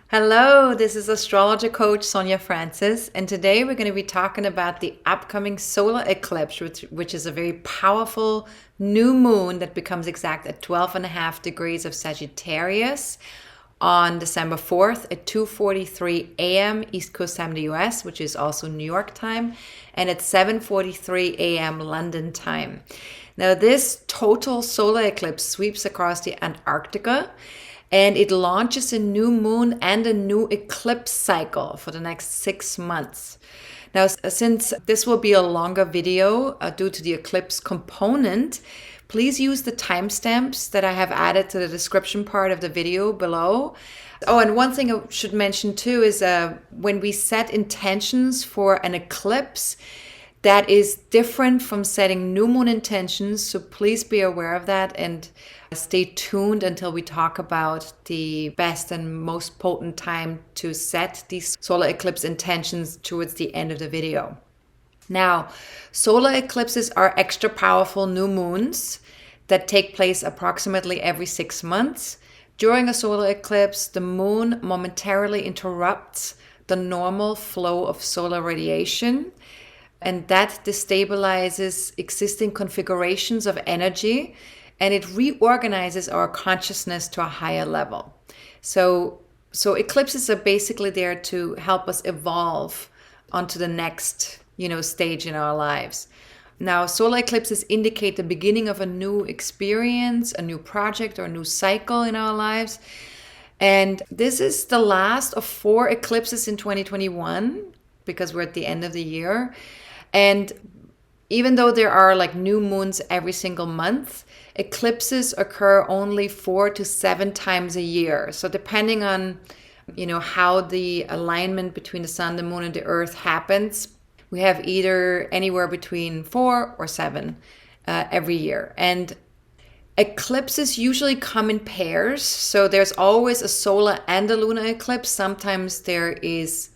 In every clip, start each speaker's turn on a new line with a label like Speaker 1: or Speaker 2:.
Speaker 1: Hello, this is astrologer coach Sonja Francis, and today we're going to be talking about the upcoming solar eclipse, which is a very powerful new moon that becomes exact at 12.5 degrees of Sagittarius on December 4th at 2:43 a.m. East Coast time in the US, which is also New York time, and at 7:43 a.m. London time. Now, this total solar eclipse sweeps across the Antarctica, and it launches a new moon and a new eclipse cycle for the next 6 months. Now, since this will be a longer video due to the eclipse component, please use the timestamps that I have added to the description part of the video below. Oh, and one thing I should mention too is when we set intentions for an eclipse, that is different from setting new moon intentions. So please be aware of that and stay tuned until we talk about the best and most potent time to set these solar eclipse intentions towards the end of the video. Now, solar eclipses are extra powerful new moons that take place approximately every 6 months. During a solar eclipse, the moon momentarily interrupts the normal flow of solar radiation, and that destabilizes existing configurations of energy, and it reorganizes our consciousness to a higher level. So eclipses are basically there to help us evolve onto the next, stage in our lives. Now, solar eclipses indicate the beginning of a new experience, a new project, or a new cycle in our lives. And this is the last of 4 eclipses in 2021 because we're at the end of the year. And even though there are like new moons every single month, eclipses occur only 4 to 7 times a year. So depending on, how the alignment between the sun, the moon, and the earth happens, we have either anywhere between 4 or 7 every year. And eclipses usually come in pairs. So there's always a solar and a lunar eclipse. Sometimes there is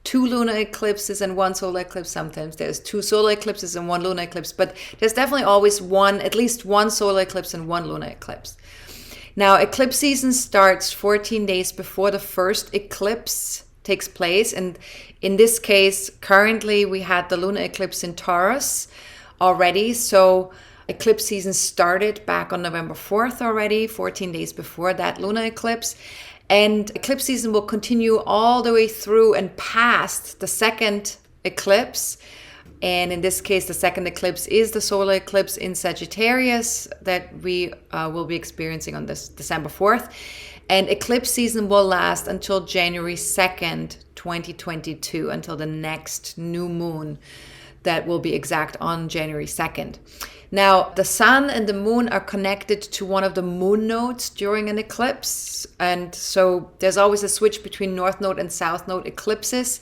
Speaker 1: 2 lunar eclipses and 1 solar eclipse. Sometimes there's 2 solar eclipses and 1 lunar eclipse, but there's definitely always at least one solar eclipse and 1 lunar eclipse. Now, eclipse season starts 14 days before the first eclipse takes place. And in this case, currently we had the lunar eclipse in Taurus already. So eclipse season started back on November 4th already, 14 days before that lunar eclipse. And eclipse season will continue all the way through and past the second eclipse. And in this case, the second eclipse is the solar eclipse in Sagittarius that we will be experiencing on this December 4th. And eclipse season will last until January 2nd, 2022, until the next new moon that will be exact on January 2nd. Now, the sun and the moon are connected to one of the moon nodes during an eclipse. And so there's always a switch between north node and south node eclipses.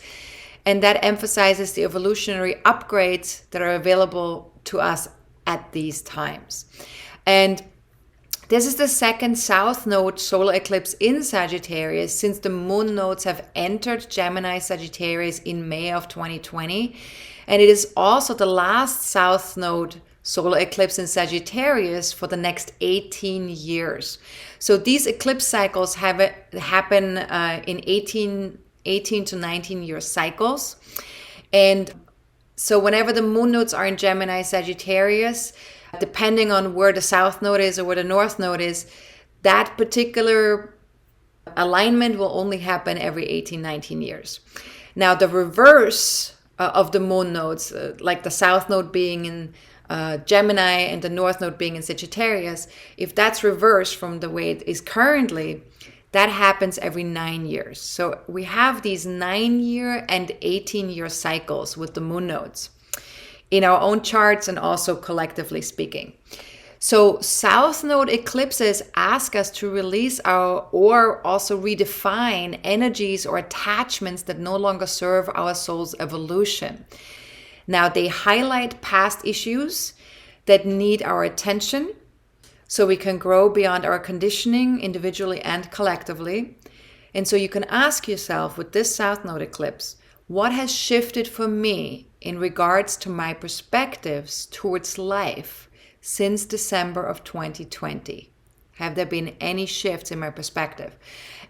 Speaker 1: And that emphasizes the evolutionary upgrades that are available to us at these times. And this is the second south node solar eclipse in Sagittarius since the moon nodes have entered Gemini-Sagittarius in May of 2020. And it is also the last south node solar eclipse in Sagittarius for the next 18 years. So these eclipse cycles happen in 18 to 19 year cycles. And so whenever the moon nodes are in Gemini Sagittarius, depending on where the south node is or where the north node is, that particular alignment will only happen every 18, 19 years. Now, the reverse of the moon nodes, like the south node being in Gemini and the north node being in Sagittarius, if that's reversed from the way it is currently, that happens every 9 years. So we have these 9-year and 18-year cycles with the moon nodes in our own charts and also collectively speaking. So south node eclipses ask us to release or also redefine energies or attachments that no longer serve our soul's evolution. Now, they highlight past issues that need our attention so we can grow beyond our conditioning individually and collectively. And so you can ask yourself with this South Node eclipse, what has shifted for me in regards to my perspectives towards life since December of 2020? Have there been any shifts in my perspective?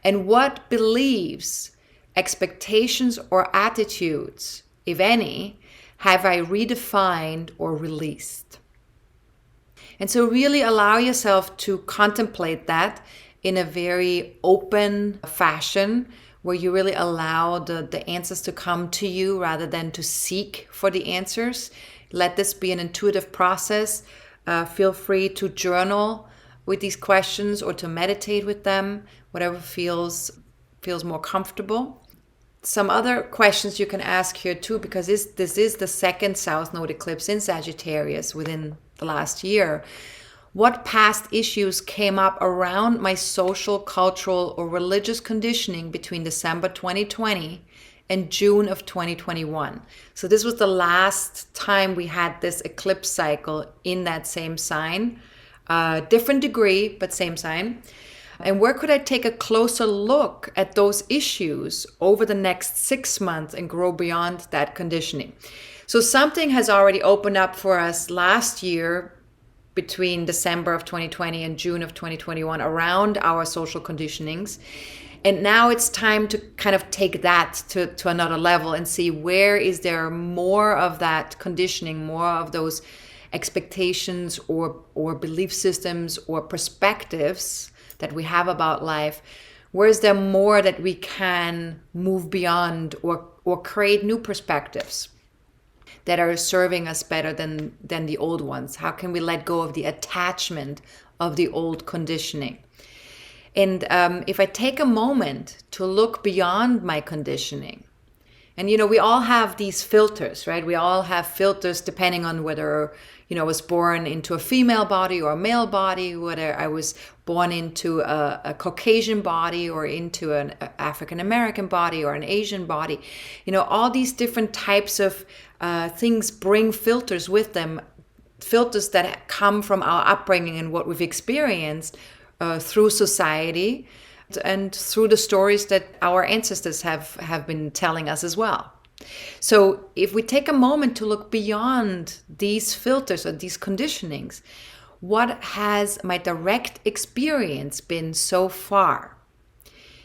Speaker 1: And what beliefs, expectations, or attitudes, if any, have I redefined or released? And so really allow yourself to contemplate that in a very open fashion, where you really allow the answers to come to you rather than to seek for the answers. Let this be an intuitive process. Feel free to journal with these questions or to meditate with them, whatever feels more comfortable. Some other questions you can ask here too, because this is the second South Node eclipse in Sagittarius within the last year. What past issues came up around my social, cultural, or religious conditioning between December 2020 and June of 2021? So this was the last time we had this eclipse cycle in that same sign. Different degree, but same sign. And where could I take a closer look at those issues over the next 6 months and grow beyond that conditioning? So something has already opened up for us last year between December of 2020 and June of 2021 around our social conditionings. And now it's time to kind of take that to another level and see where is there more of that conditioning, more of those expectations or belief systems or perspectives that we have about life. Where is there more that we can move beyond or create new perspectives that are serving us better than the old ones? How can we let go of the attachment of the old conditioning? And if I take a moment to look beyond my conditioning, and we all have these filters, right? We all have filters depending on whether I was born into a female body or a male body, whether I was born into a Caucasian body or into an African American body or an Asian body. All these different types of things bring filters with them, filters that come from our upbringing and what we've experienced through society and through the stories that our ancestors have been telling us as well. So if we take a moment to look beyond these filters or these conditionings, what has my direct experience been so far?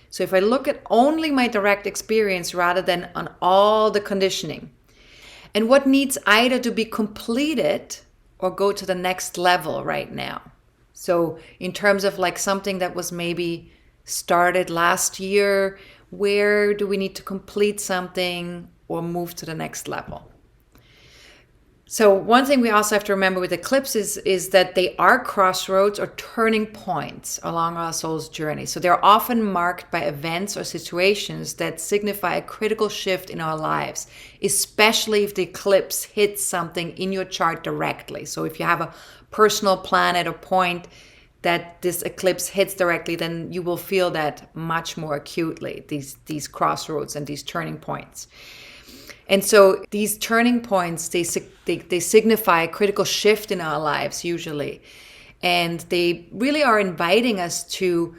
Speaker 1: So if I look at only my direct experience rather than on all the conditioning, and what needs either to be completed or go to the next level right now. So in terms of like something that was maybe started last year, where do we need to complete something or move to the next level? So one thing we also have to remember with eclipses is that they are crossroads or turning points along our soul's journey. So they're often marked by events or situations that signify a critical shift in our lives, especially if the eclipse hits something in your chart directly. So if you have a personal planet or point that this eclipse hits directly, then you will feel that much more acutely, these crossroads and these turning points. And so these turning points, they signify a critical shift in our lives usually. And they really are inviting us to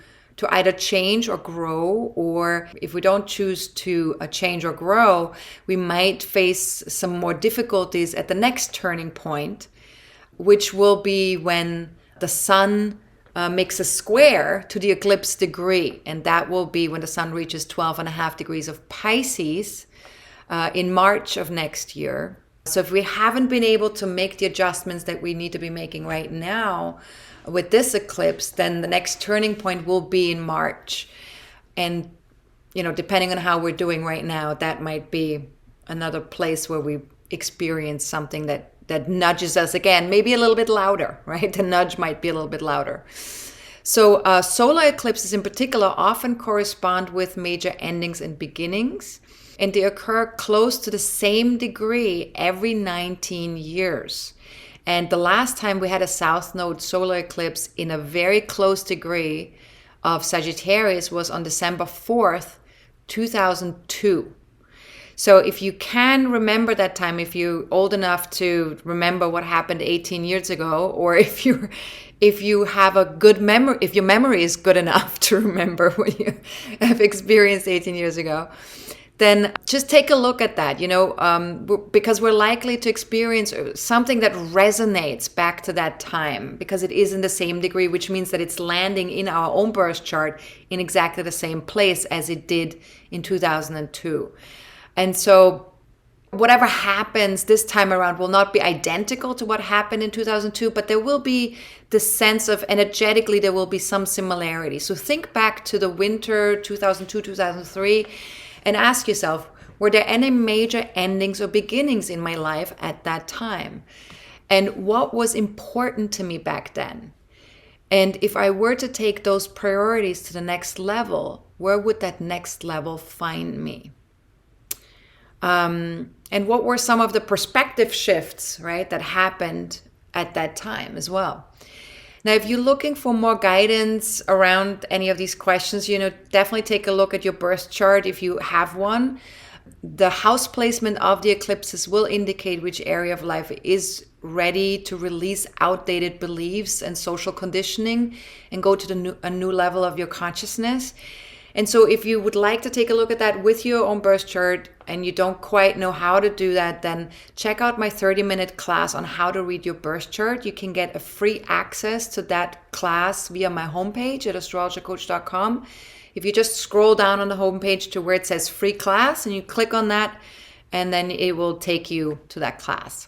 Speaker 1: either change or grow, or if we don't choose to change or grow, we might face some more difficulties at the next turning point, which will be when the sun makes a square to the eclipse degree. And that will be when the sun reaches 12.5 degrees of Pisces in March of next year. So if we haven't been able to make the adjustments that we need to be making right now with this eclipse, then the next turning point will be in March. And, depending on how we're doing right now, that might be another place where we experience something that nudges us again, maybe a little bit louder, right? The nudge might be a little bit louder. So solar eclipses in particular often correspond with major endings and beginnings, and they occur close to the same degree every 19 years. And the last time we had a South Node solar eclipse in a very close degree of Sagittarius was on December 4th, 2002. So if you can remember that time, if you're old enough to remember what happened 18 years ago, or if you have a good memory, if your memory is good enough to remember what you have experienced 18 years ago, then just take a look at that, because we're likely to experience something that resonates back to that time, because it is in the same degree, which means that it's landing in our own birth chart in exactly the same place as it did in 2002. And so whatever happens this time around will not be identical to what happened in 2002, but there will be the sense of energetically, there will be some similarity. So think back to the winter 2002, 2003, and ask yourself, were there any major endings or beginnings in my life at that time? And what was important to me back then? And if I were to take those priorities to the next level, where would that next level find me? And what were some of the perspective shifts, right, that happened at that time as well? Now, if you're looking for more guidance around any of these questions, definitely take a look at your birth chart if you have one. The house placement of the eclipses will indicate which area of life is ready to release outdated beliefs and social conditioning and go to a new level of your consciousness. And so if you would like to take a look at that with your own birth chart and you don't quite know how to do that, then check out my 30-minute class on how to read your birth chart. You can get a free access to that class via my homepage at astrologercoach.com. If you just scroll down on the homepage to where it says free class and you click on that, and then it will take you to that class.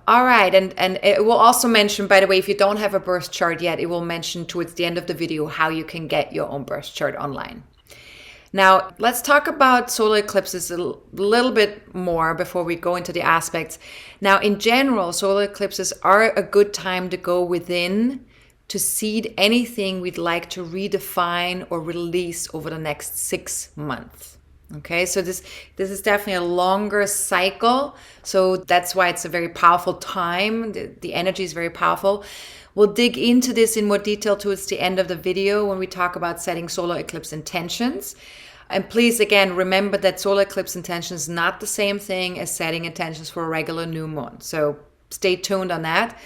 Speaker 1: All right, and it will also mention, by the way, if you don't have a birth chart yet, it will mention towards the end of the video how you can get your own birth chart online. Now, let's talk about solar eclipses a little bit more before we go into the aspects. Now, in general, solar eclipses are a good time to go within to seed anything we'd like to redefine or release over the next 6 months. Okay, so this is definitely a longer cycle. So that's why it's a very powerful time. The energy is very powerful. We'll dig into this in more detail towards the end of the video when we talk about setting solar eclipse intentions. And please, again, remember that solar eclipse intention is not the same thing as setting intentions for a regular new moon. So stay tuned on that.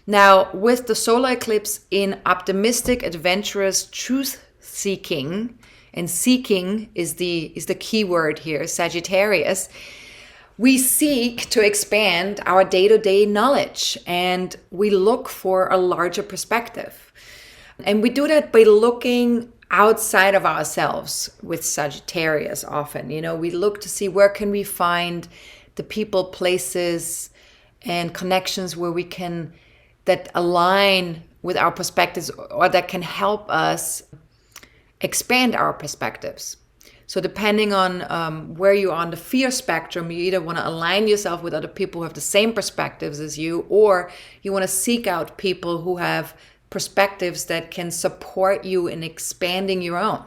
Speaker 1: Now, with the solar eclipse in optimistic, adventurous, truth-seeking, and seeking is the key word here, Sagittarius, we seek to expand our day-to-day knowledge and we look for a larger perspective. And we do that by looking outside of ourselves with Sagittarius often. We look to see where can we find the people, places, and connections where we can, that align with our perspectives or that can help us expand our perspectives. So depending on where you are on the fear spectrum, you either want to align yourself with other people who have the same perspectives as you, or you want to seek out people who have perspectives that can support you in expanding your own.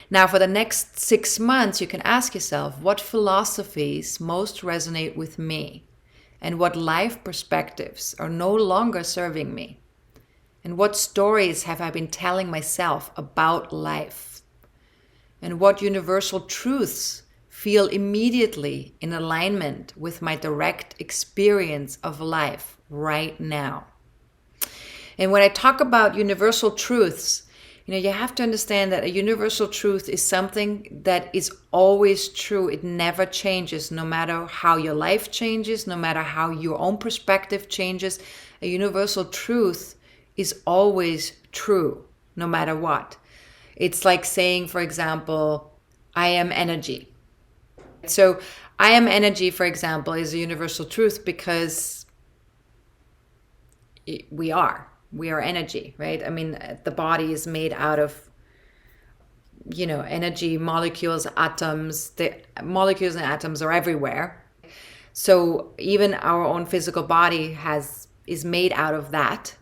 Speaker 1: Now, for the next 6 months, you can ask yourself, what philosophies most resonate with me? And what life perspectives are no longer serving me? And what stories have I been telling myself about life? And what universal truths feel immediately in alignment with my direct experience of life right now? And when I talk about universal truths, you have to understand that a universal truth is something that is always true. It never changes, no matter how your life changes, no matter how your own perspective changes. A universal truth is always true, no matter what. It's like saying, for example, I am energy. So I am energy, for example, is a universal truth because we are energy, right? I mean, the body is made out of, energy, molecules, atoms. The molecules and atoms are everywhere. So even our own physical body is made out of that.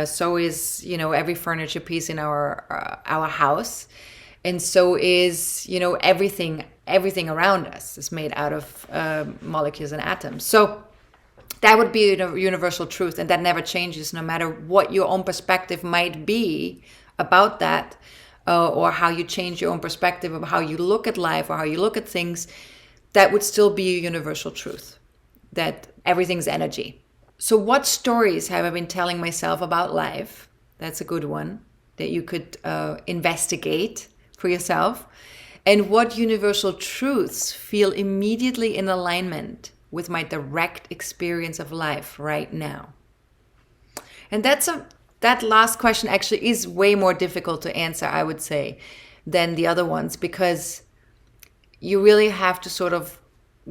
Speaker 1: So is, every furniture piece in our house. And so is, everything around us is made out of molecules and atoms. So that would be a universal truth, and that never changes no matter what your own perspective might be about that, or how you change your own perspective of how you look at life or how you look at things. That would still be a universal truth, that everything's energy. So what stories have I been telling myself about life? That's a good one that you could investigate for yourself. And what universal truths feel immediately in alignment with my direct experience of life right now? And that last question actually is way more difficult to answer, I would say, than the other ones, because you really have to sort of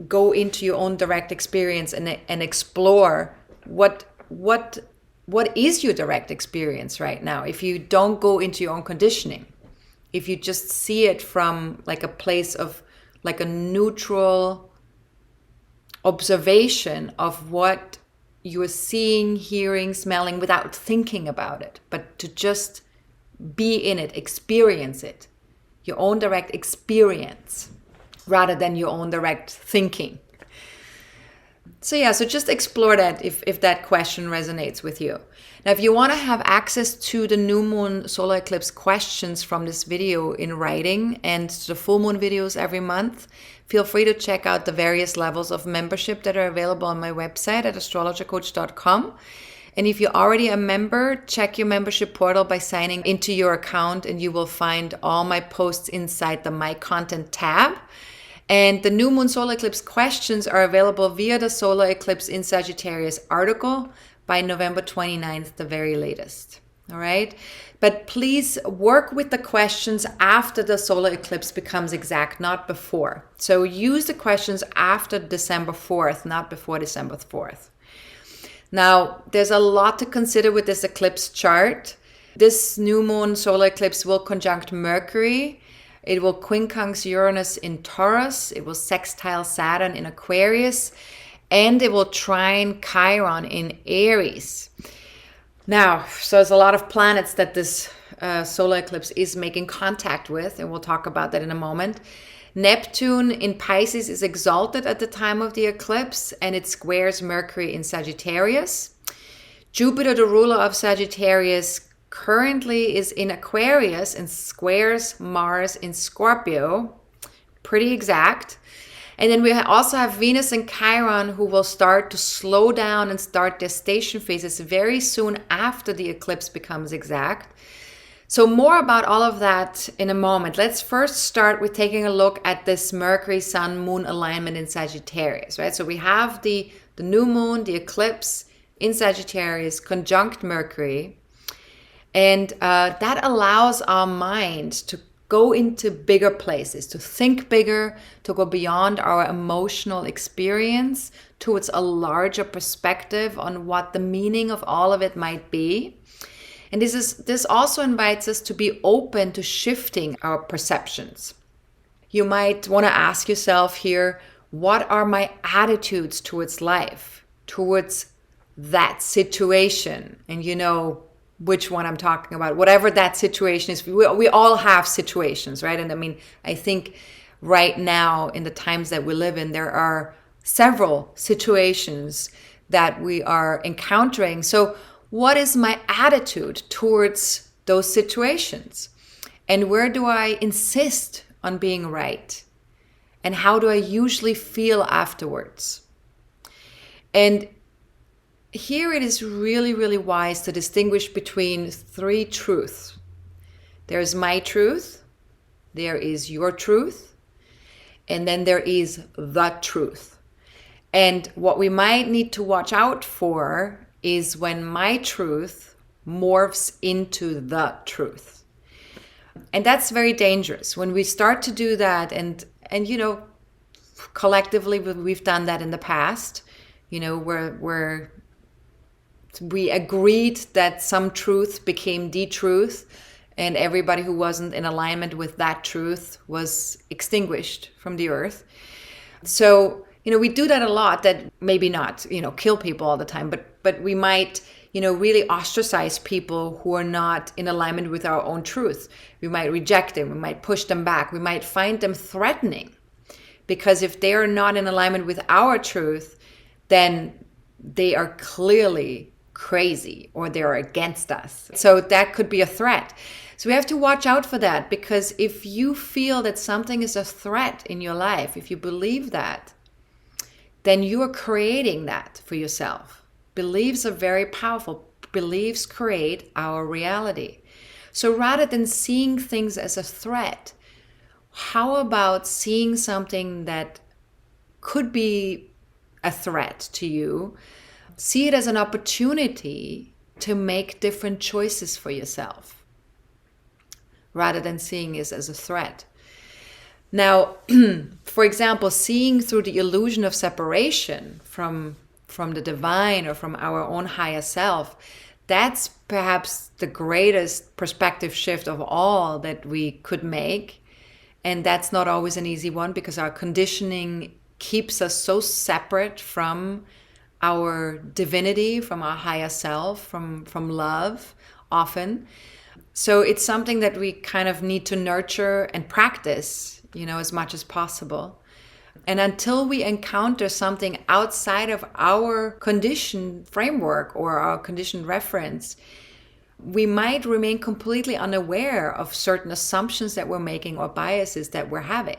Speaker 1: go into your own direct experience and explore what is your direct experience right now. If you don't go into your own conditioning, if you just see it from like a place of like a neutral observation of what you are seeing, hearing, smelling without thinking about it, but to just be in it, experience it, your own direct experience rather than your own direct thinking. So just explore that if that question resonates with you. Now, if you want to have access to the new moon solar eclipse questions from this video in writing and the full moon videos every month, feel free to check out the various levels of membership that are available on my website at astrologercoach.com. And if you're already a member, check your membership portal by signing into your account, and you will find all my posts inside the My Content tab. And the new moon solar eclipse questions are available via the Solar Eclipse in Sagittarius article by November 29th, the very latest. All right. But please work with the questions after the solar eclipse becomes exact, not before. So use the questions after December 4th, not before December 4th. Now, there's a lot to consider with this eclipse chart. This new moon solar eclipse will conjunct Mercury. It will quincunx Uranus in Taurus. It will sextile Saturn in Aquarius. And it will trine Chiron in Aries. Now, so there's a lot of planets that this solar eclipse is making contact with, and we'll talk about that in a moment. Neptune in Pisces is exalted at the time of the eclipse, and it squares Mercury in Sagittarius. Jupiter, the ruler of Sagittarius, currently is in Aquarius and squares Mars in Scorpio. Pretty exact. And then we also have Venus and Chiron, who will start to slow down and start their station phases very soon after the eclipse becomes exact. So more about all of that in a moment. Let's first start with taking a look at this Mercury-Sun-Moon-alignment in Sagittarius, right? So we have the new moon, the eclipse in Sagittarius, conjunct Mercury. And that allows our mind to go into bigger places, to think bigger, to go beyond our emotional experience towards a larger perspective on what the meaning of all of it might be. And this also invites us to be open to shifting our perceptions. You might want to ask yourself here, what are my attitudes towards life, towards that situation? And you know which one I'm talking about. Whatever that situation is, we all have situations, right? And I mean, I think right now in the times that we live in, there are several situations that we are encountering. So what is my attitude towards those situations? And where do I insist on being right? And how do I usually feel afterwards? And here it is really, really wise to distinguish between three truths. There's my truth, there is your truth, and then there is the truth. And what we might need to watch out for is when my truth morphs into the truth. And that's very dangerous. When we start to do that, and you know, collectively we've done that in the past, you know, where we agreed that some truth became the truth, and everybody who wasn't in alignment with that truth was extinguished from the earth. So, you know, we do that a lot, that maybe not, you know, kill people all the time, but we might, you know, really ostracize people who are not in alignment with our own truth. We might reject them, we might push them back, we might find them threatening, because if they are not in alignment with our truth, then they are clearly crazy or they're against us. So that could be a threat. So we have to watch out for that, because if you feel that something is a threat in your life, if you believe that, then you are creating that for yourself. Beliefs are very powerful. Beliefs create our reality. So rather than seeing things as a threat, how about seeing something that could be a threat to you, see it as an opportunity to make different choices for yourself, rather than seeing it as a threat. Now, for example, seeing through the illusion of separation from the divine or from our own higher self, that's perhaps the greatest perspective shift of all that we could make. And that's not always an easy one, because our conditioning keeps us so separate from our divinity, from our higher self, from love often. So it's something that we kind of need to nurture and practice, as much as possible. And until we encounter something outside of our conditioned framework or our conditioned reference, we might remain completely unaware of certain assumptions that we're making or biases that we're having.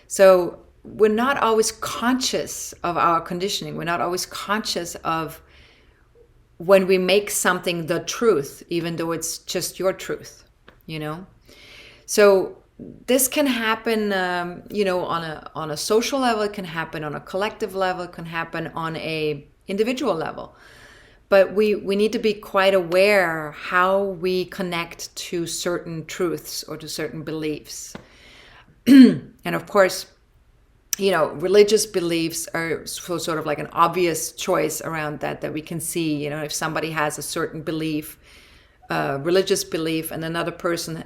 Speaker 1: So we're not always conscious of our conditioning. We're not always conscious of when we make something the truth, even though it's just your truth, So this can happen, on a social level. It can happen on a collective level. It can happen on a individual level. But we need to be quite aware how we connect to certain truths or to certain beliefs. And of course, religious beliefs are sort of like an obvious choice around that we can see. If somebody has a certain belief, religious belief, and another person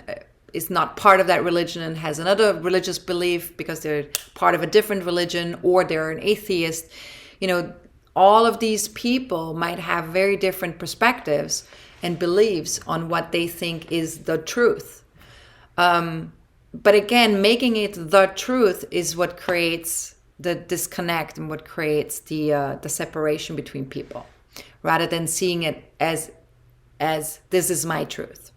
Speaker 1: is not part of that religion and has another religious belief because they're part of a different religion, or they're an atheist, all of these people might have very different perspectives and beliefs on what they think is the truth. But again, making it the truth is what creates the disconnect and what creates the separation between people, rather than seeing it as this is my truth.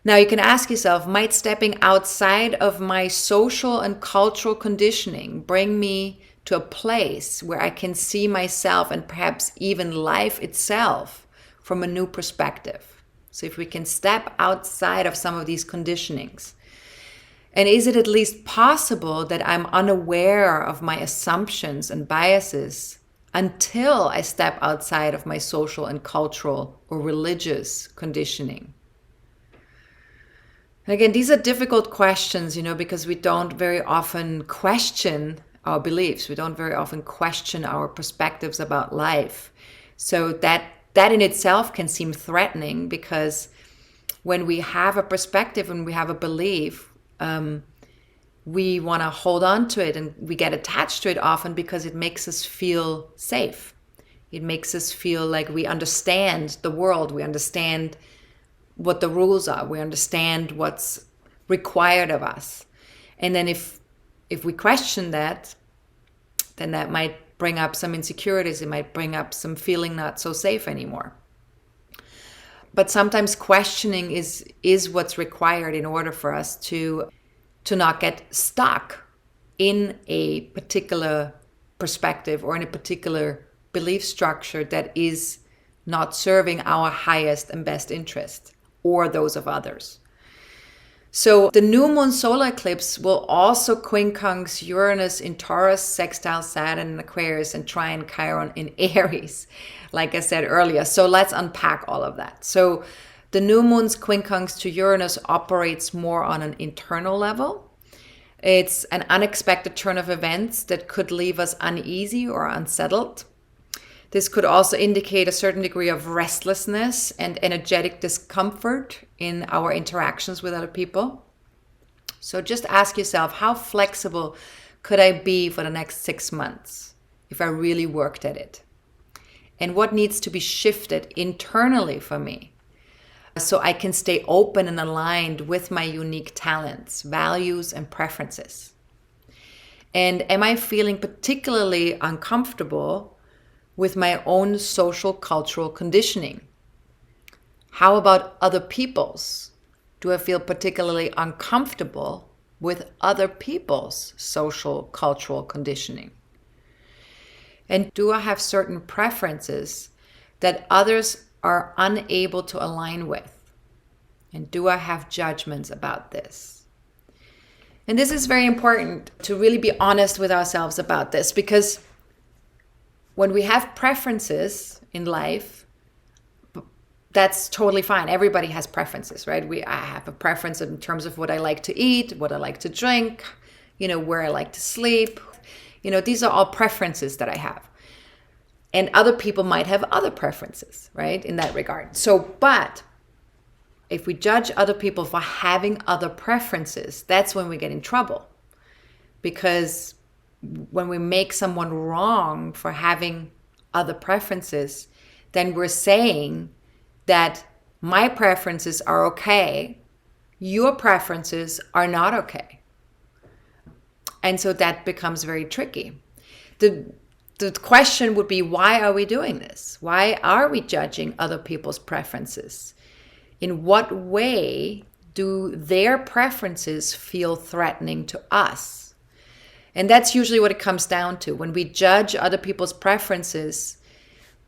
Speaker 1: Now you can ask yourself, might stepping outside of my social and cultural conditioning bring me to a place where I can see myself and perhaps even life itself from a new perspective? So if we can step outside of some of these conditionings, and is it at least possible that I'm unaware of my assumptions and biases until I step outside of my social and cultural or religious conditioning? And again, these are difficult questions, because we don't very often question our beliefs. We don't very often question our perspectives about life. So that in itself can seem threatening, because when we have a perspective and we have a belief, we want to hold on to it, and we get attached to it often because it makes us feel safe. It makes us feel like we understand the world. We understand what the rules are. We understand what's required of us. And then if we question that, then that might bring up some insecurities. It might bring up some feeling not so safe anymore. But sometimes questioning is what's required in order for us to not get stuck in a particular perspective or in a particular belief structure that is not serving our highest and best interest or those of others. So the new moon solar eclipse will also quincunx Uranus in Taurus, sextile Saturn in Aquarius, and trine Chiron in Aries, like I said earlier. So let's unpack all of that. So the new moon's quincunx to Uranus operates more on an internal level. It's an unexpected turn of events that could leave us uneasy or unsettled. This could also indicate a certain degree of restlessness and energetic discomfort in our interactions with other people. So just ask yourself, how flexible could I be for the next 6 months if I really worked at it? And what needs to be shifted internally for me so I can stay open and aligned with my unique talents, values, and preferences? And am I feeling particularly uncomfortable with my own social cultural conditioning? How about other people's? Do I feel particularly uncomfortable with other people's social cultural conditioning? And do I have certain preferences that others are unable to align with? And do I have judgments about this? And this is very important to really be honest with ourselves about this, because when we have preferences in life, that's totally fine. Everybody has preferences, right? I have a preference in terms of what I like to eat, what I like to drink, where I like to sleep. These are all preferences that I have. And other people might have other preferences, right, in that regard. But if we judge other people for having other preferences, that's when we get in trouble. Because when we make someone wrong for having other preferences, then we're saying that my preferences are okay, your preferences are not okay. And so that becomes very tricky. The question would be, why are we doing this? Why are we judging other people's preferences? In what way do their preferences feel threatening to us? And that's usually what it comes down to. When we judge other people's preferences,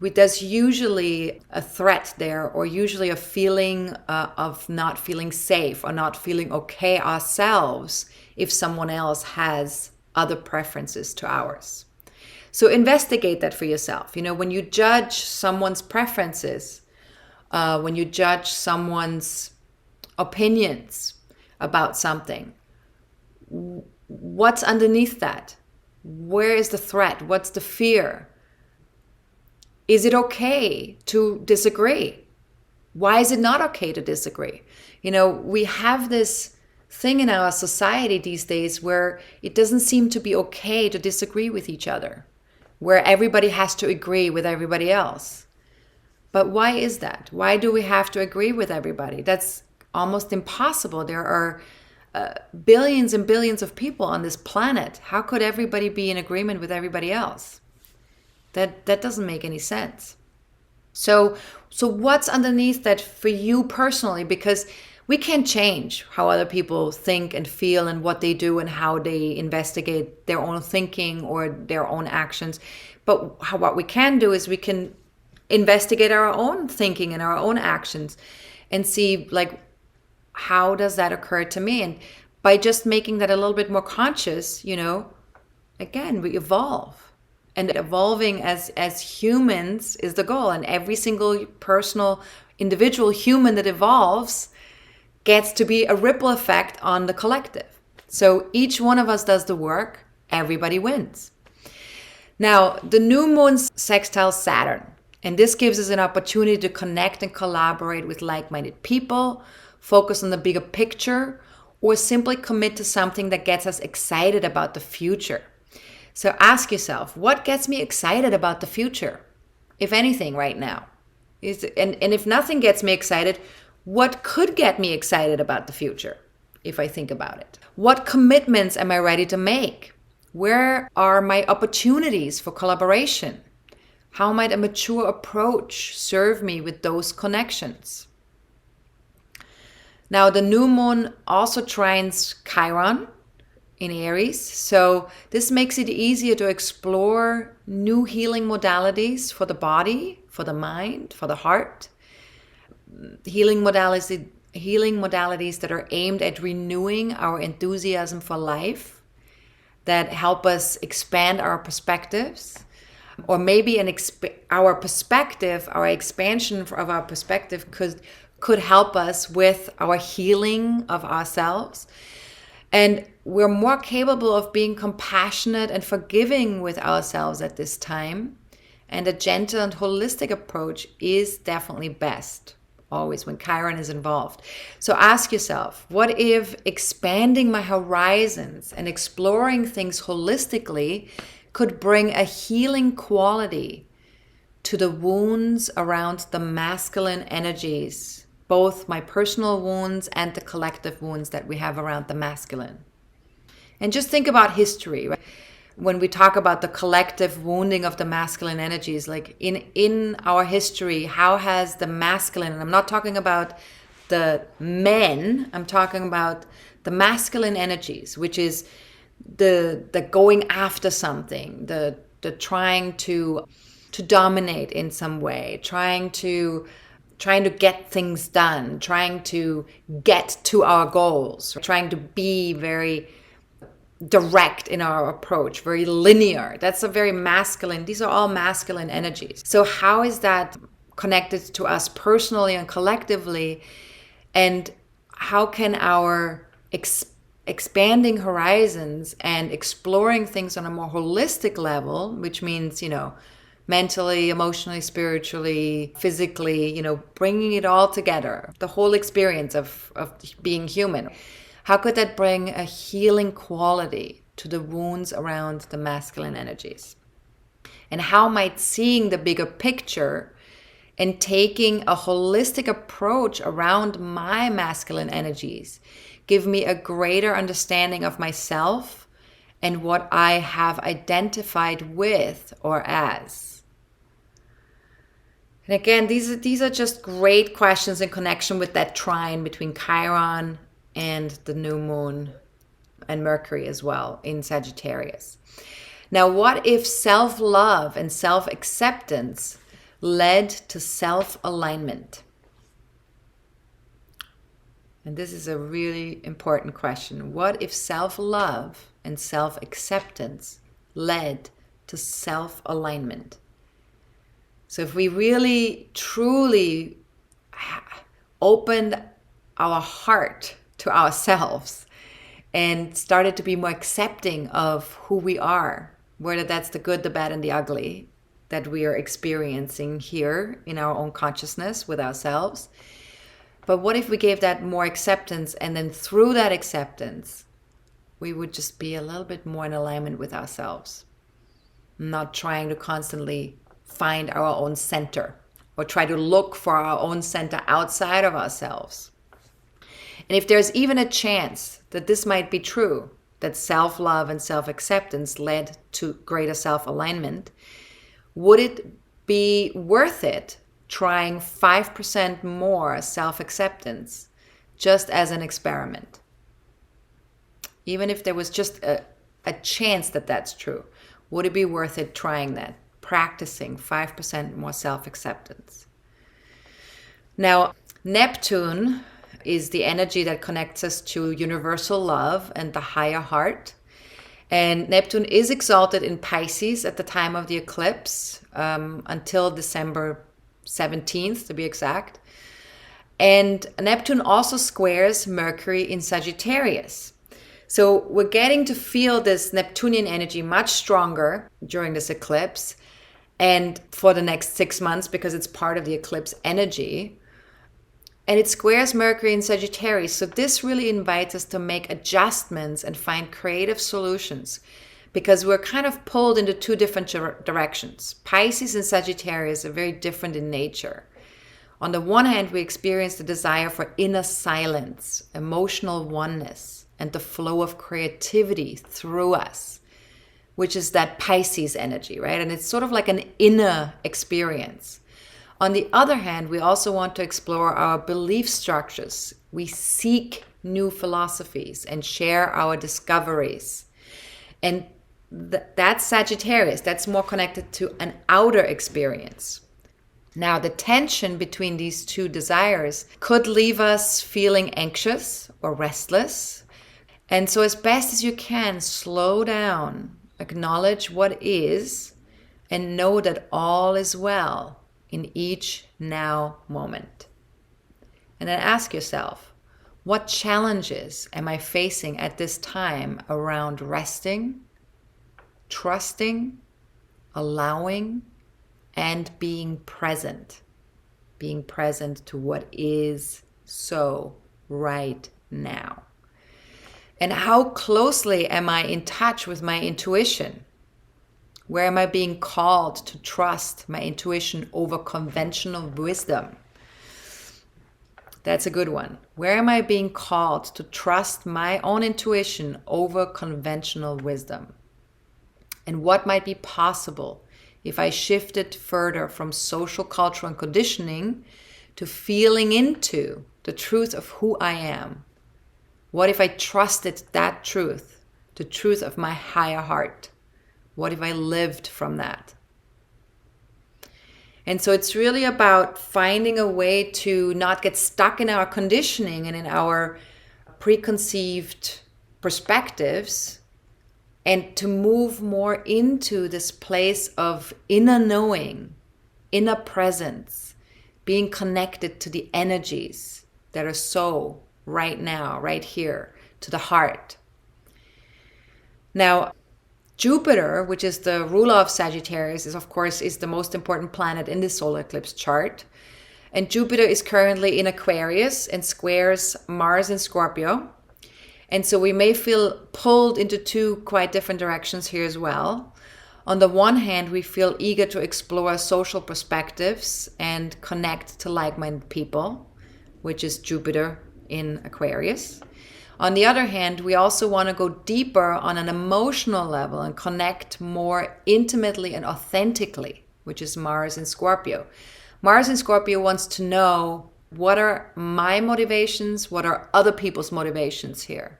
Speaker 1: there's usually a threat there, or usually a feeling of not feeling safe or not feeling okay ourselves if someone else has other preferences to ours. So investigate that for yourself. When you judge someone's preferences, when you judge someone's opinions about something, what's underneath that? Where is the threat? What's the fear? Is it okay to disagree? Why is it not okay to disagree? We have this thing in our society these days where it doesn't seem to be okay to disagree with each other, where everybody has to agree with everybody else. But why is that? Why do we have to agree with everybody? That's almost impossible. There are billions and billions of people on this planet. How could everybody be in agreement with everybody else? That doesn't make any sense. So what's underneath that for you personally? Because we can't change how other people think and feel and what they do and how they investigate their own thinking or their own actions. But what we can do is we can investigate our own thinking and our own actions and see, like, how does that occur to me? And by just making that a little bit more conscious, again, we evolve. And evolving as humans is the goal. And every single personal, individual human that evolves gets to be a ripple effect on the collective. So each one of us does the work, everybody wins. Now, the new moon sextiles Saturn. And this gives us an opportunity to connect and collaborate with like-minded people, focus on the bigger picture, or simply commit to something that gets us excited about the future. So ask yourself, what gets me excited about the future, if anything, right now? And if nothing gets me excited, what could get me excited about the future, if I think about it? What commitments am I ready to make? Where are my opportunities for collaboration? How might a mature approach serve me with those connections? Now, the new moon also trines Chiron in Aries. So this makes it easier to explore new healing modalities for the body, for the mind, for the heart. Healing modalities that are aimed at renewing our enthusiasm for life, that help us expand our perspectives. Or maybe our expansion of our perspective could help us with our healing of ourselves. And we're more capable of being compassionate and forgiving with ourselves at this time. And a gentle and holistic approach is definitely best, always when Chiron is involved. So ask yourself, what if expanding my horizons and exploring things holistically could bring a healing quality to the wounds around the masculine energies, both my personal wounds and the collective wounds that we have around the masculine? And just think about history, right? When we talk about the collective wounding of the masculine energies, like in our history, how has the masculine, and I'm not talking about the men, I'm talking about the masculine energies, which is the going after something, the trying to dominate in some way, trying to get things done, trying to get to our goals, trying to be very direct in our approach, very linear. That's a very masculine. These are all masculine energies. So how is that connected to us personally and collectively? And how can our expanding horizons and exploring things on a more holistic level, which means, mentally, emotionally, spiritually, physically, bringing it all together, the whole experience of being human. How could that bring a healing quality to the wounds around the masculine energies? And how might seeing the bigger picture and taking a holistic approach around my masculine energies give me a greater understanding of myself and what I have identified with or as? And again, these are just great questions in connection with that trine between Chiron and the new moon and Mercury as well in Sagittarius. Now, what if self-love and self-acceptance led to self-alignment? And this is a really important question. What if self-love and self-acceptance led to self-alignment? So if we really, truly opened our heart to ourselves and started to be more accepting of who we are, whether that's the good, the bad, and the ugly that we are experiencing here in our own consciousness with ourselves. But what if we gave that more acceptance, and then through that acceptance, we would just be a little bit more in alignment with ourselves, not trying to constantly find our own center or try to look for our own center outside of ourselves. And if there's even a chance that this might be true, that self-love and self-acceptance led to greater self-alignment, would it be worth it trying 5% more self-acceptance just as an experiment? Even if there was just a chance that that's true, would it be worth it trying that, practicing 5% more self-acceptance? Now, Neptune is the energy that connects us to universal love and the higher heart. And Neptune is exalted in Pisces at the time of the eclipse, until December 17th to be exact. And Neptune also squares Mercury in Sagittarius. So we're getting to feel this Neptunian energy much stronger during this eclipse and for the next 6 months, because it's part of the eclipse energy. And it squares Mercury in Sagittarius. So this really invites us to make adjustments and find creative solutions, because we're kind of pulled into two different directions. Pisces and Sagittarius are very different in nature. On the one hand, we experience the desire for inner silence, emotional oneness, and the flow of creativity through us, which is that Pisces energy, right? And it's sort of like an inner experience. On the other hand, we also want to explore our belief structures. We seek new philosophies and share our discoveries. And that's Sagittarius. That's more connected to an outer experience. Now, the tension between these two desires could leave us feeling anxious or restless. And so as best as you can, slow down, acknowledge what is, and know that all is well in each now moment. And then ask yourself, what challenges am I facing at this time around resting, trusting, allowing, and being present to what is so right now? And how closely am I in touch with my intuition? Where am I being called to trust my intuition over conventional wisdom? That's a good one. Where am I being called to trust my own intuition over conventional wisdom? And what might be possible if I shifted further from social, cultural, and conditioning to feeling into the truth of who I am? What if I trusted that truth, the truth of my higher heart? What if I lived from that? And so it's really about finding a way to not get stuck in our conditioning and in our preconceived perspectives and to move more into this place of inner knowing, inner presence, being connected to the energies that are so right now, right here, to the heart. Now, Jupiter, which is the ruler of Sagittarius, is of course the most important planet in the solar eclipse chart. And Jupiter is currently in Aquarius and squares Mars in Scorpio. And so we may feel pulled into two quite different directions here as well. On the one hand, we feel eager to explore social perspectives and connect to like-minded people, which is Jupiter in Aquarius. On the other hand, we also want to go deeper on an emotional level and connect more intimately and authentically, which is Mars in Scorpio. Mars in Scorpio wants to know, what are my motivations? What are other people's motivations here?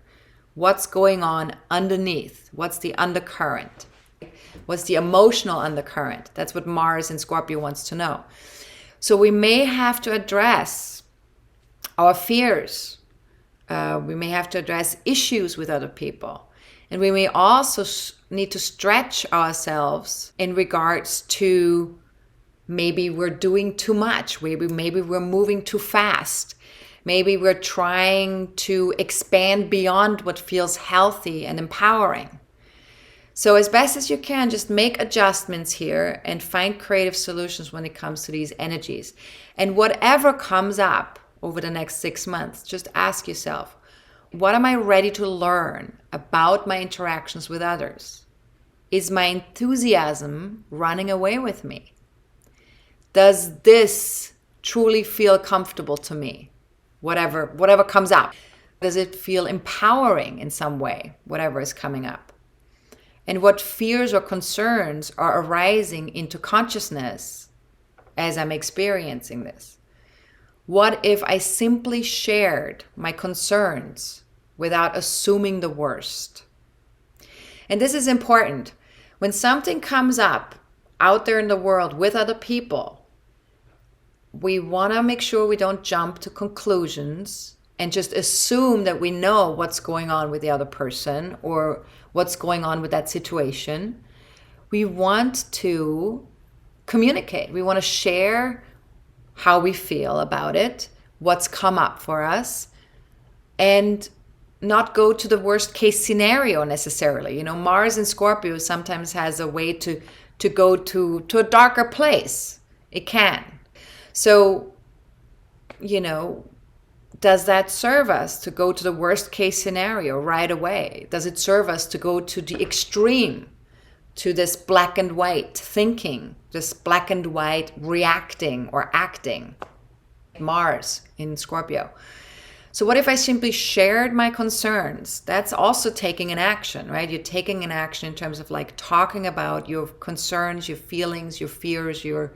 Speaker 1: What's going on underneath? What's the undercurrent? What's the emotional undercurrent? That's what Mars in Scorpio wants to know. So we may have to address our fears. We may have to address issues with other people. And we may also need to stretch ourselves in regards to maybe we're doing too much. Maybe we're moving too fast. Maybe we're trying to expand beyond what feels healthy and empowering. So as best as you can, just make adjustments here and find creative solutions when it comes to these energies. And whatever comes up over the next 6 months, just ask yourself, what am I ready to learn about my interactions with others? Is my enthusiasm running away with me? Does this truly feel comfortable to me? Whatever comes up. Does it feel empowering in some way? Whatever is coming up. And what fears or concerns are arising into consciousness as I'm experiencing this? What if I simply shared my concerns without assuming the worst? And this is important. When something comes up out there in the world with other people, we want to make sure we don't jump to conclusions and just assume that we know what's going on with the other person or what's going on with that situation. We want to communicate. We want to share how we feel about it, what's come up for us, and not go to the worst case scenario necessarily. You know, Mars in Scorpio sometimes has a way to go to a darker place. It can. So, you know, does that serve us to go to the worst case scenario right away? Does it serve us to go to the extreme, to this black and white thinking, this black and white reacting or acting? Mars in Scorpio. So what if I simply shared my concerns? That's also taking an action, right? You're taking an action in terms of like talking about your concerns, your feelings, your fears, your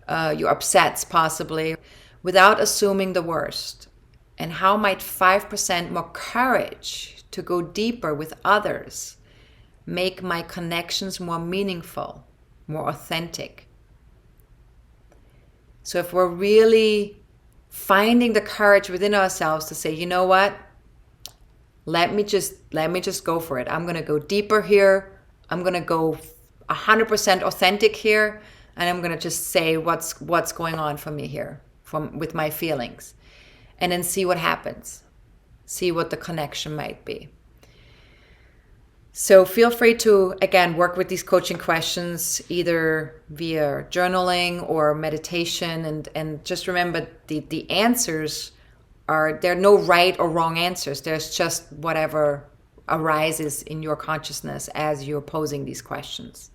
Speaker 1: upsets possibly, without assuming the worst. And how might 5% more courage to go deeper with others make my connections more meaningful, more authentic? So if we're really finding the courage within ourselves to say, you know what, let me just go for it. I'm going to go deeper here. I'm going to go 100% authentic here. And I'm going to just say what's going on for me here with my feelings. And then see what happens. See what the connection might be. So feel free to, again, work with these coaching questions either via journaling or meditation. And just remember the answers there are no right or wrong answers. There's just whatever arises in your consciousness as you're posing these questions.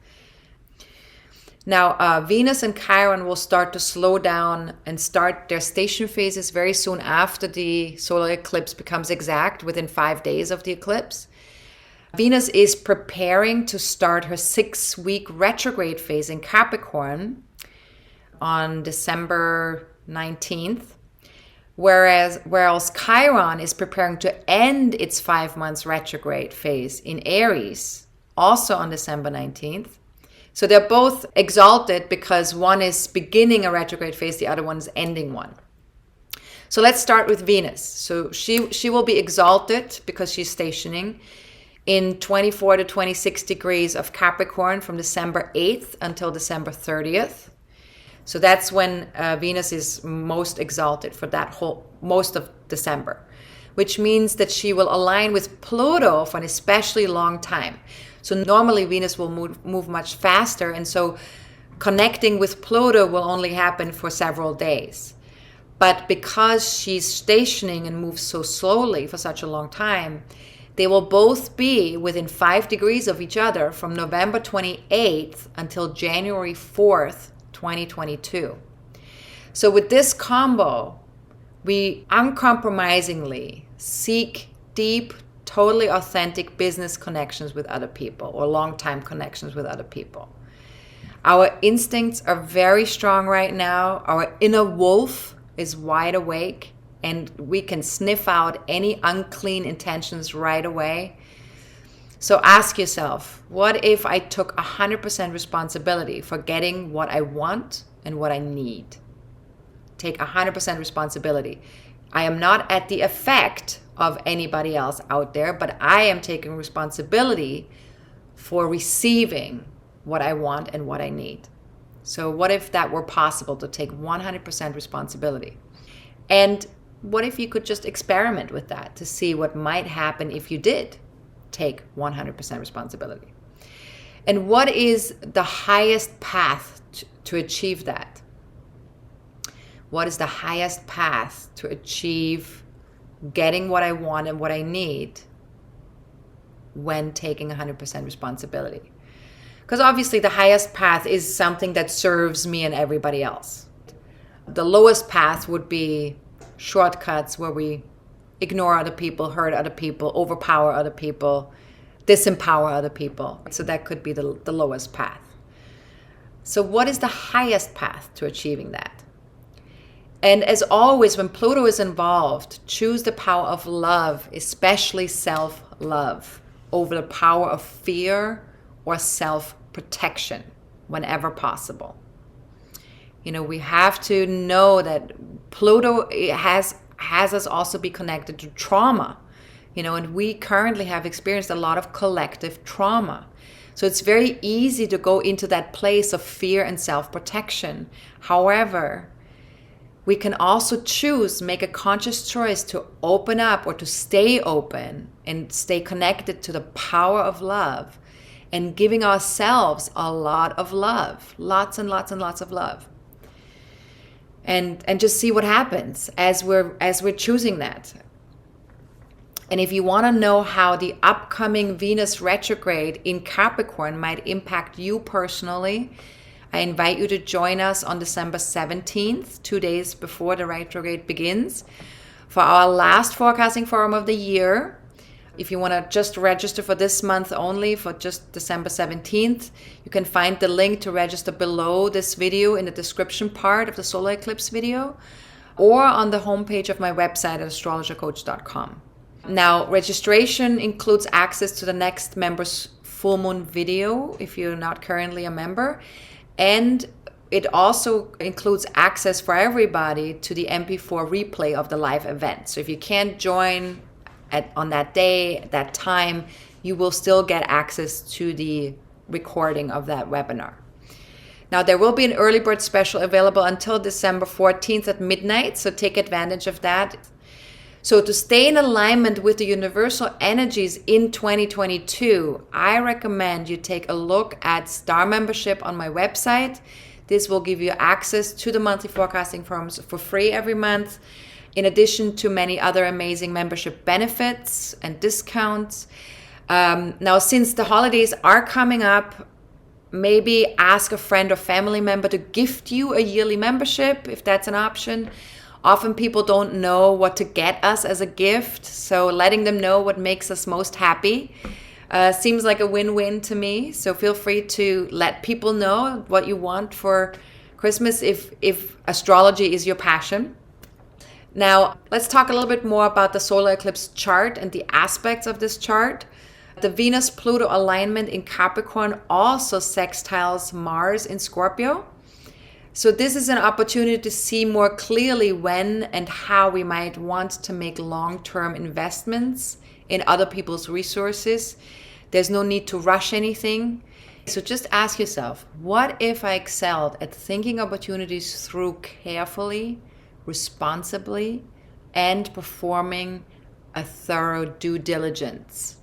Speaker 1: Now, Venus and Chiron will start to slow down and start their station phases very soon after the solar eclipse becomes exact, within 5 days of the eclipse. Venus is preparing to start her 6-week retrograde phase in Capricorn on December 19th, whereas Chiron is preparing to end its 5 months retrograde phase in Aries, also on December 19th. So they're both exalted because one is beginning a retrograde phase, the other one is ending one. So let's start with Venus. So she will be exalted because she's stationing in 24 to 26 degrees of Capricorn from December 8th until December 30th. So that's when Venus is most exalted for that most of December, which means that she will align with Pluto for an especially long time. So normally Venus will move much faster, and so connecting with Pluto will only happen for several days. But because she's stationing and moves so slowly for such a long time, they will both be within 5 degrees of each other from November 28th until January 4th, 2022. So with this combo, we uncompromisingly seek deep, totally authentic business connections with other people or long-time connections with other people. Our instincts are very strong right now. Our inner wolf is wide awake, and we can sniff out any unclean intentions right away. So ask yourself, what if I took 100% responsibility for getting what I want and what I need? Take 100% responsibility. I am not at the effect of anybody else out there, but I am taking responsibility for receiving what I want and what I need. So what if that were possible, to take 100% responsibility? And what if you could just experiment with that to see what might happen if you did take 100% responsibility? And what is the highest path to achieve that? What is the highest path to achieve getting what I want and what I need when taking 100% responsibility? Because obviously the highest path is something that serves me and everybody else. The lowest path would be shortcuts where we ignore other people, hurt other people, overpower other people, disempower other people. So that could be the lowest path. So what is the highest path to achieving that? And as always, when Pluto is involved, choose the power of love, especially self-love, over the power of fear or self-protection whenever possible. You know, we have to know that Pluto has us also be connected to trauma, you know, and we currently have experienced a lot of collective trauma. So it's very easy to go into that place of fear and self-protection. However, we can also choose, make a conscious choice to open up or to stay open and stay connected to the power of love and giving ourselves a lot of love, lots and lots and lots of love. And just see what happens as we're choosing that. And if you want to know how the upcoming Venus retrograde in Capricorn might impact you personally, I invite you to join us on December 17th, 2 days before the retrograde begins, for our last forecasting forum of the year. If you want to just register for this month only, for just December 17th, you can find the link to register below this video in the description part of the solar eclipse video, or on the homepage of my website at astrologercoach.com. Now, registration includes access to the next members full moon video if you're not currently a member, and it also includes access for everybody to the MP4 replay of the live event. So if you can't join on that day, that time, you will still get access to the recording of that webinar. Now, there will be an early bird special available until December 14th at midnight, so take advantage of that. So to stay in alignment with the universal energies in 2022, I recommend you take a look at Star Membership on my website. This will give you access to the monthly forecasting forums for free every month, in addition to many other amazing membership benefits and discounts. Now, since the holidays are coming up, maybe ask a friend or family member to gift you a yearly membership, if that's an option. Often people don't know what to get us as a gift, so letting them know what makes us most happy seems like a win-win to me. So feel free to let people know what you want for Christmas if astrology is your passion. Now, let's talk a little bit more about the solar eclipse chart and the aspects of this chart. The Venus-Pluto alignment in Capricorn also sextiles Mars in Scorpio. So this is an opportunity to see more clearly when and how we might want to make long-term investments in other people's resources. There's no need to rush anything. So just ask yourself, what if I excelled at thinking opportunities through carefully, responsibly, and performing a thorough due diligence?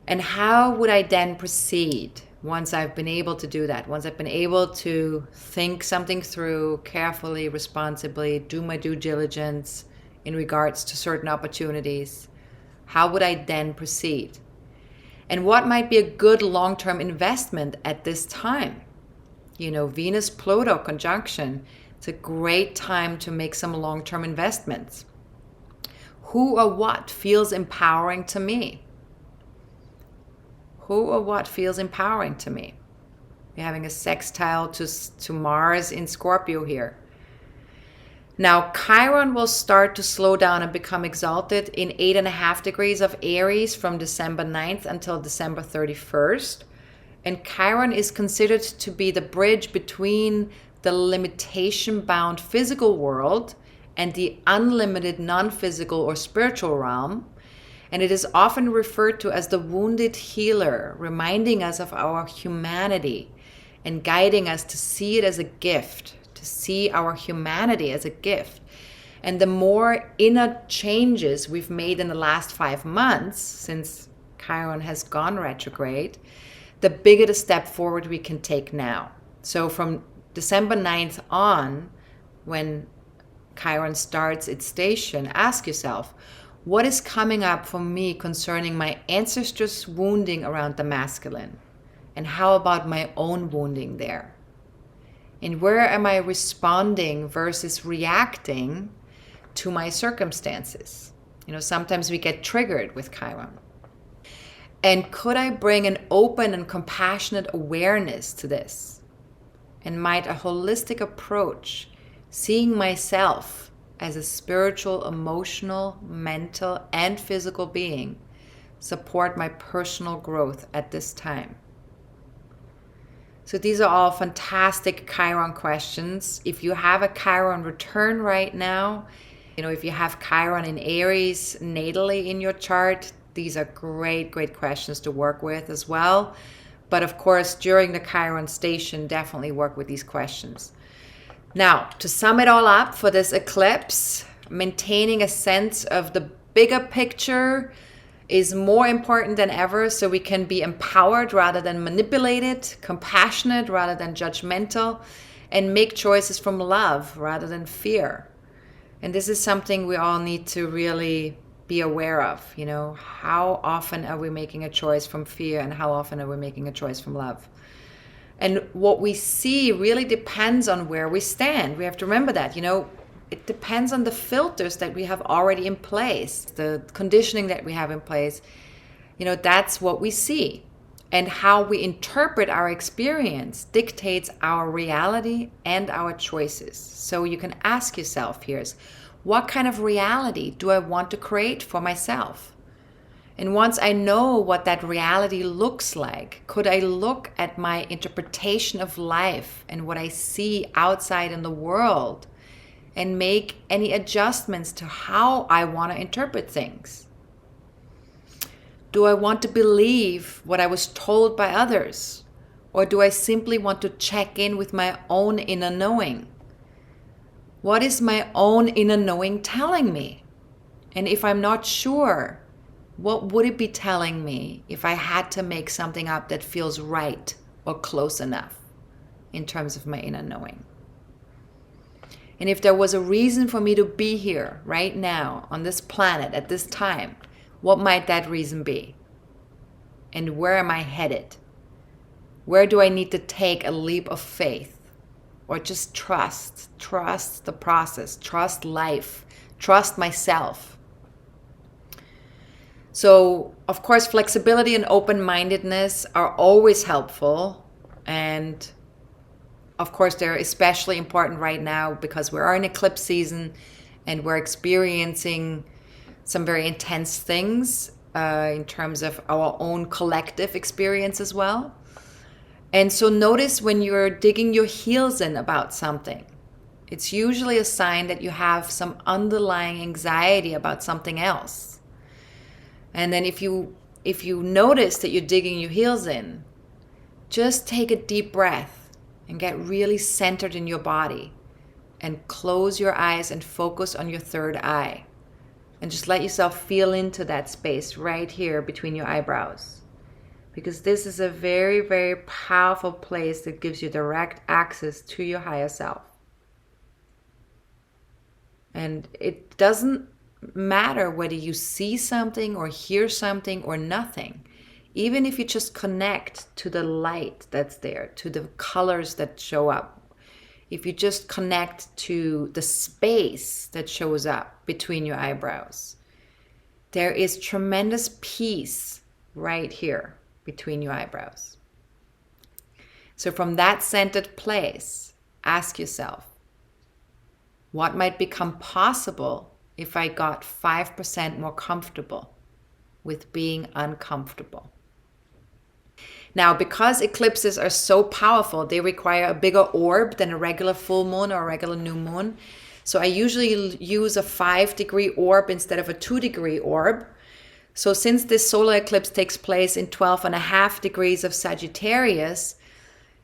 Speaker 1: And how would I then proceed once I've been able to do that? Once I've been able to think something through carefully, responsibly, do my due diligence in regards to certain opportunities, how would I then proceed? And what might be a good long-term investment at this time? Venus-Pluto conjunction, it's a great time to make some long-term investments. Who or what feels empowering to me? Who or what feels empowering to me? We're having a sextile to Mars in Scorpio here. Now, Chiron will start to slow down and become exalted in 8.5 degrees of Aries from December 9th until December 31st. And Chiron is considered to be the bridge between the limitation-bound physical world and the unlimited non-physical or spiritual realm. And it is often referred to as the wounded healer, reminding us of our humanity and guiding us to see it as a gift, to see our humanity as a gift. And the more inner changes we've made in the last 5 months, since Chiron has gone retrograde, the bigger the step forward we can take now. So from December 9th on, when Chiron starts its station, ask yourself, what is coming up for me concerning my ancestors' wounding around the masculine? And how about my own wounding there? And where am I responding versus reacting to my circumstances? Sometimes we get triggered with Chiron. And could I bring an open and compassionate awareness to this? And might a holistic approach, seeing myself as a spiritual, emotional, mental, and physical being, support my personal growth at this time? So these are all fantastic Chiron questions. If you have a Chiron return right now, if you have Chiron in Aries natally in your chart, these are great questions to work with as well. But of course, during the Chiron station, definitely work with these questions. Now, to sum it all up for this eclipse, maintaining a sense of the bigger picture is more important than ever, so we can be empowered rather than manipulated, compassionate rather than judgmental, and make choices from love rather than fear. And this is something we all need to really be aware of. How often are we making a choice from fear, and how often are we making a choice from love? And what we see really depends on where we stand. We have to remember that, it depends on the filters that we have already in place, the conditioning that we have in place. That's what we see. And how we interpret our experience dictates our reality and our choices. So you can ask yourself here, what kind of reality do I want to create for myself? And once I know what that reality looks like, could I look at my interpretation of life and what I see outside in the world and make any adjustments to how I want to interpret things? Do I want to believe what I was told by others? Or do I simply want to check in with my own inner knowing? What is my own inner knowing telling me? And if I'm not sure, what would it be telling me if I had to make something up that feels right or close enough in terms of my inner knowing? And if there was a reason for me to be here right now on this planet at this time, what might that reason be? And where am I headed? Where do I need to take a leap of faith? Or just trust the process, trust life, trust myself. So, of course, flexibility and open-mindedness are always helpful. And, of course, they're especially important right now because we are in eclipse season and we're experiencing some very intense things in terms of our own collective experience as well. And so notice when you're digging your heels in about something, it's usually a sign that you have some underlying anxiety about something else. And then if you notice that you're digging your heels in, just take a deep breath and get really centered in your body and close your eyes and focus on your third eye. And just let yourself feel into that space right here between your eyebrows. Because this is a very, very powerful place that gives you direct access to your higher self. And it doesn't matter whether you see something or hear something or nothing. Even if you just connect to the light that's there, to the colors that show up, if you just connect to the space that shows up between your eyebrows, there is tremendous peace right here between your eyebrows. So from that centered place, ask yourself, what might become possible if I got 5% more comfortable with being uncomfortable? Now, because eclipses are so powerful, they require a bigger orb than a regular full moon or a regular new moon. So I usually use a 5-degree orb instead of a 2-degree orb. So since this solar eclipse takes place in 12.5 degrees of Sagittarius,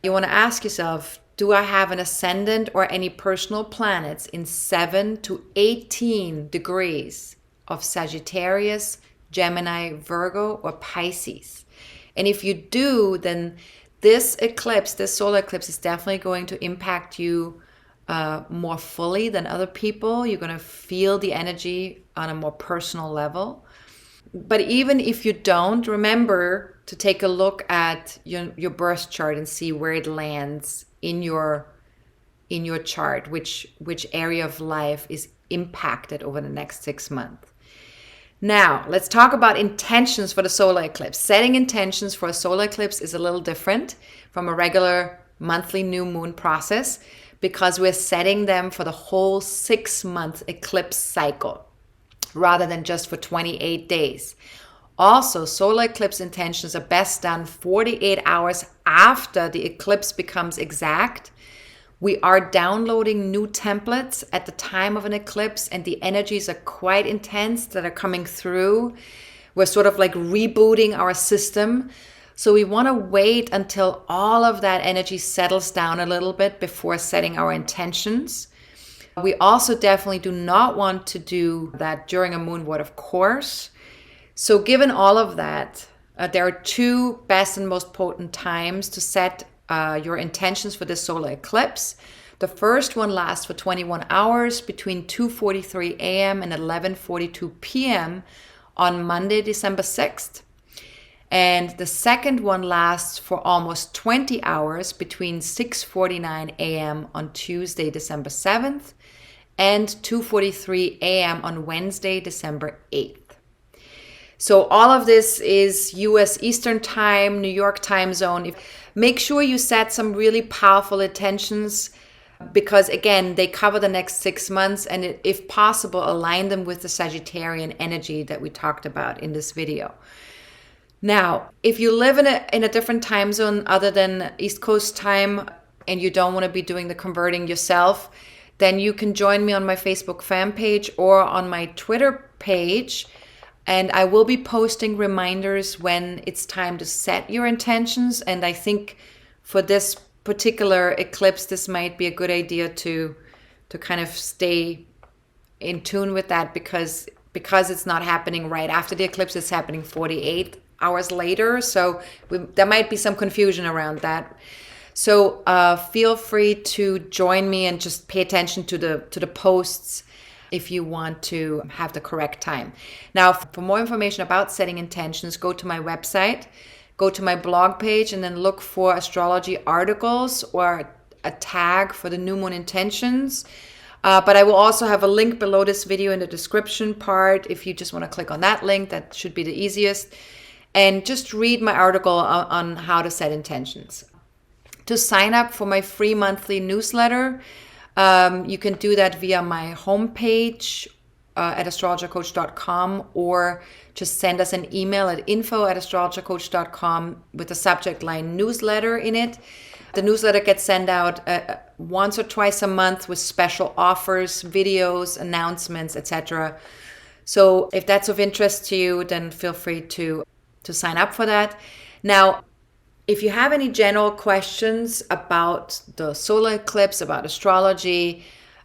Speaker 1: you want to ask yourself, do I have an ascendant or any personal planets in 7 to 18 degrees of Sagittarius, Gemini, Virgo, or Pisces? And if you do, then this eclipse, this solar eclipse, is definitely going to impact you more fully than other people. You're going to feel the energy on a more personal level. But even if you don't, remember to take a look at your birth chart and see where it lands in your chart, which area of life is impacted over the next 6 months. Now, let's talk about intentions for the solar eclipse. Setting intentions for a solar eclipse is a little different from a regular monthly new moon process because we're setting them for the whole 6-month eclipse cycle rather than just for 28 days. Also, solar eclipse intentions are best done 48 hours after the eclipse becomes exact. We are downloading new templates at the time of an eclipse, and the energies are quite intense that are coming through. We're sort of like rebooting our system. So we want to wait until all of that energy settles down a little bit before setting our intentions. We also definitely do not want to do that during a moon void, of course. So given all of that, there are 2 best and most potent times to set your intentions for this solar eclipse. The first one lasts for 21 hours between 2:43 a.m. and 11:42 p.m. on Monday, December 6th. And the second one lasts for almost 20 hours between 6:49 a.m. on Tuesday, December 7th and 2:43 a.m. on Wednesday, December 8th. So all of this is US Eastern Time, New York time zone. Make sure you set some really powerful intentions because, again, they cover the next 6 months, and if possible, align them with the Sagittarian energy that we talked about in this video. Now, if you live in a different time zone other than East Coast time and you don't want to be doing the converting yourself, then you can join me on my Facebook fan page or on my Twitter page. And I will be posting reminders when it's time to set your intentions. And I think for this particular eclipse, this might be a good idea to kind of stay in tune with that because it's not happening right after the eclipse, it's happening 48 hours later. So there might be some confusion around that. So feel free to join me and just pay attention to the posts if you want to have the correct time. Now, for more information about setting intentions, go to my website, go to my blog page, and then look for astrology articles or a tag for the new moon intentions. But I will also have a link below this video in the description part. If you just want to click on that link, that should be the easiest. And just read my article on how to set intentions. To sign up for my free monthly newsletter, you can do that via my homepage at astrologercoach.com, or just send us an email at info@astrologercoach.com with the subject line newsletter in it. The newsletter gets sent out once or twice a month with special offers, videos, announcements, etc. So if that's of interest to you, then feel free to sign up for that. Now, if you have any general questions about the solar eclipse, about astrology,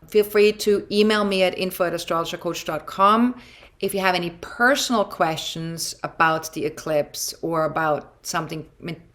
Speaker 1: feel free to email me at info@astrologercoach.com. If you have any personal questions about the eclipse or about something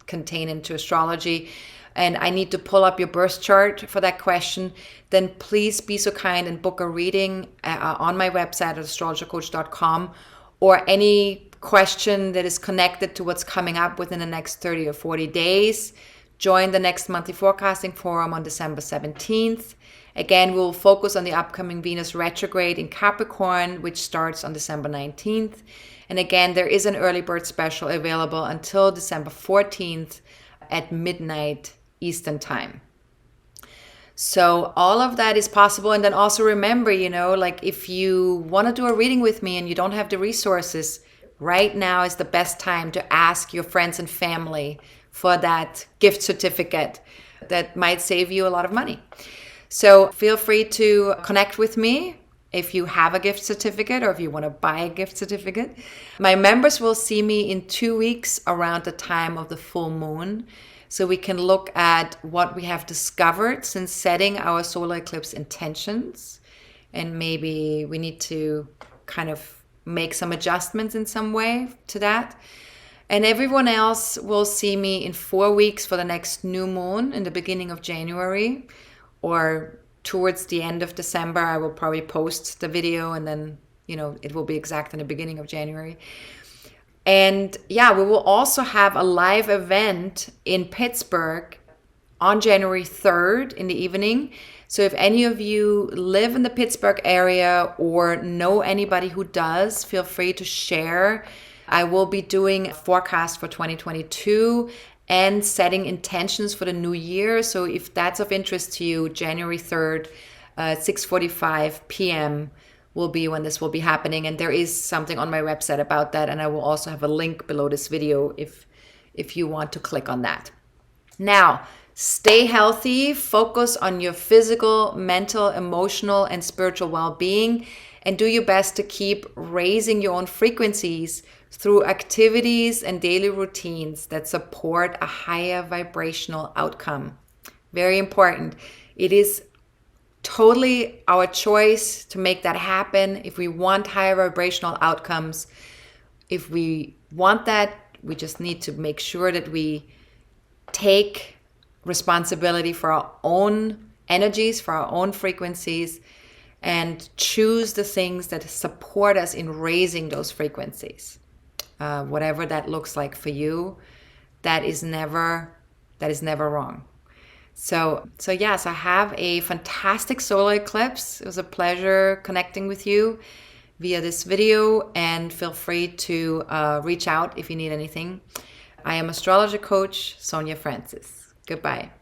Speaker 1: contained into astrology, and I need to pull up your birth chart for that question, then please be so kind and book a reading on my website at astrologercoach.com, or any question that is connected to what's coming up within the next 30 or 40 days. Join the next monthly forecasting forum on December 17th. Again, we'll focus on the upcoming Venus retrograde in Capricorn, which starts on December 19th. And again, there is an early bird special available until December 14th at midnight Eastern time. So all of that is possible. And then also remember, like if you want to do a reading with me and you don't have the resources, right now is the best time to ask your friends and family for that gift certificate that might save you a lot of money. So feel free to connect with me if you have a gift certificate or if you want to buy a gift certificate. My members will see me in 2 weeks around the time of the full moon. So we can look at what we have discovered since setting our solar eclipse intentions. And maybe we need to kind of make some adjustments in some way to that. And everyone else will see me in 4 weeks for the next new moon in the beginning of January, or towards the end of December. I will probably post the video, and then it will be exact in the beginning of January. And yeah, we will also have a live event in Pittsburgh on January 3rd in the evening. So if any of you live in the Pittsburgh area or know anybody who does, feel free to share. I will be doing a forecast for 2022 and setting intentions for the new year. So if that's of interest to you, January 3rd, 6:45 p.m. will be when this will be happening. And there is something on my website about that. And I will also have a link below this video if you want to click on that. Now, stay healthy, focus on your physical, mental, emotional, and spiritual well-being, and do your best to keep raising your own frequencies through activities and daily routines that support a higher vibrational outcome. Very important. It is totally our choice to make that happen. If we want higher vibrational outcomes, if we want that, we just need to make sure that we take responsibility for our own energies, for our own frequencies, and choose the things that support us in raising those frequencies. Whatever that looks like for you, that is never wrong. So have a fantastic solar eclipse. It was a pleasure connecting with you via this video, and feel free to reach out if you need anything. I am astrologer coach Sonja Francis. Goodbye.